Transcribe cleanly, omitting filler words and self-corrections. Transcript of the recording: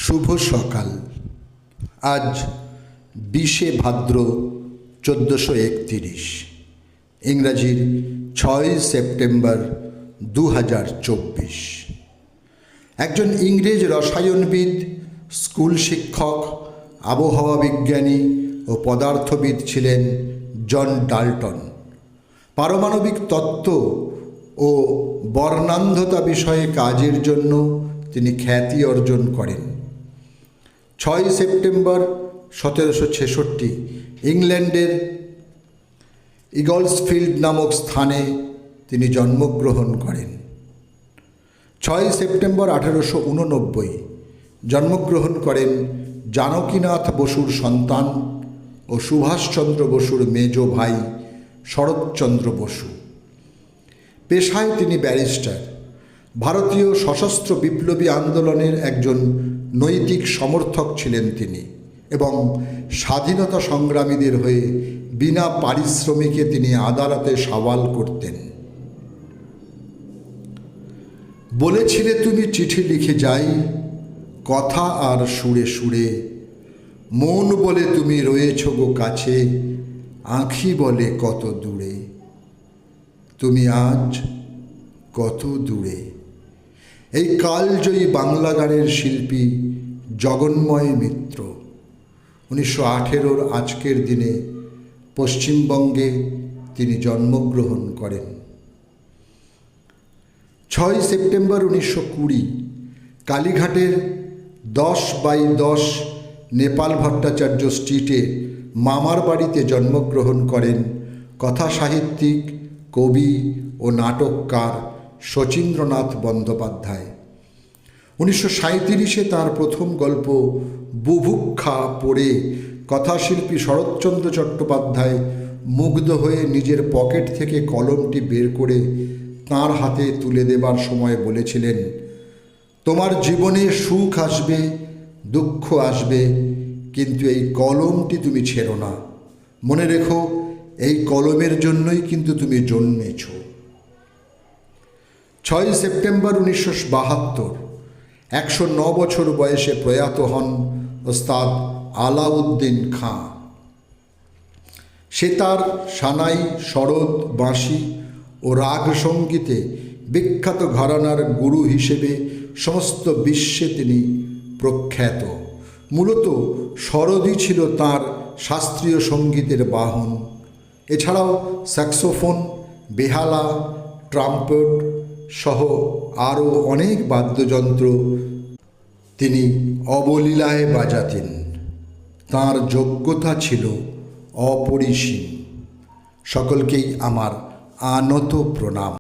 শুভ সকাল। আজ 20শে ভাদ্র 1431, ইংরাজির 6ই সেপ্টেম্বর 2024। একজন ইংরেজ রসায়নবিদ, স্কুল শিক্ষক, আবহাওয়া বিজ্ঞানী ও পদার্থবিদ ছিলেন জন ডাল্টন। পারমাণবিক তত্ত্ব ও বর্ণান্ধতা বিষয়ে কাজের জন্য তিনি খ্যাতি অর্জন করেন। 6 সেপ্টেম্বর 1766 ইংল্যান্ডের ইগলসফিল্ড নামক স্থানে তিনি জন্মগ্রহণ করেন। 6 সেপ্টেম্বর 1889 জন্মগ্রহণ করেন জানকীনাথ বসুর সন্তান ও সুভাষচন্দ্র বসুর মেজ ভাই শরৎচন্দ্র বসু। পেশায় তিনি ব্যারিস্টার। ভারতীয় সশস্ত্র বিপ্লবী আন্দোলনের একজন নৈতিক সমর্থক ছিলেন তিনি এবং স্বাধীনতা সংগ্রামীদের হয়ে বিনা পারিশ্রমিকে তিনি আদালতে সওয়াল করতেন। বলেছিলে তুমি চিঠি লিখে যাই, কথা আর সুরে সুরে, মন বলে তুমি রয়েছ গো কাছে, আঁখি বলে কত দূরে, তুমি আজ কত দূরে। এই কালজয়ী বাংলা গানের শিল্পী জগন্ময় মিত্র 1918 আজকের দিনে পশ্চিমবঙ্গে তিনি জন্মগ্রহণ করেন। 6 সেপ্টেম্বর 1920 কালীঘাটের 10/10 নেপাল ভট্টাচার্য স্ট্রিটে মামার বাড়িতে জন্মগ্রহণ করেন কথা সাহিত্যিক, কবি ও নাটককার শচীন্দ্রনাথ বন্দ্যোপাধ্যায়। 1937 তাঁর প্রথম গল্প বুভুক্ষা পড়ে কথাশিল্পী শরৎচন্দ্র চট্টোপাধ্যায় মুগ্ধ হয়ে নিজের পকেট থেকে কলমটি বের করে তাঁর হাতে তুলে দেবার সময় বলেছিলেন, তোমার জীবনে সুখ আসবে, দুঃখ আসবে, কিন্তু এই কলমটি তুমি ছেড়ো না। মনে রেখো, এই কলমের জন্যই কিন্তু তুমি জন্মেছ। 6 সেপ্টেম্বর 1972 109 বছর বয়সে প্রয়াত হন ওস্তাদ আলাউদ্দিন খাঁ। সেতার, সানাই, সরোদ, বাঁশি ও রাগ সঙ্গীতে বিখ্যাত ঘরানার গুরু হিসেবে সমস্ত বিশ্বে তিনি প্রখ্যাত। মূলত সরোদই ছিল তাঁর শাস্ত্রীয় সঙ্গীতের বাহন। এছাড়াও স্যাক্সোফোন, বেহালা, ট্রাম্পেট সহ আরও অনেক বাদ্যযন্ত্র তিনি অবলীলায় বাজাতেন। তাঁর যোগ্যতা ছিল অপরিসীম। সকলকেই আমার আনত প্রণাম।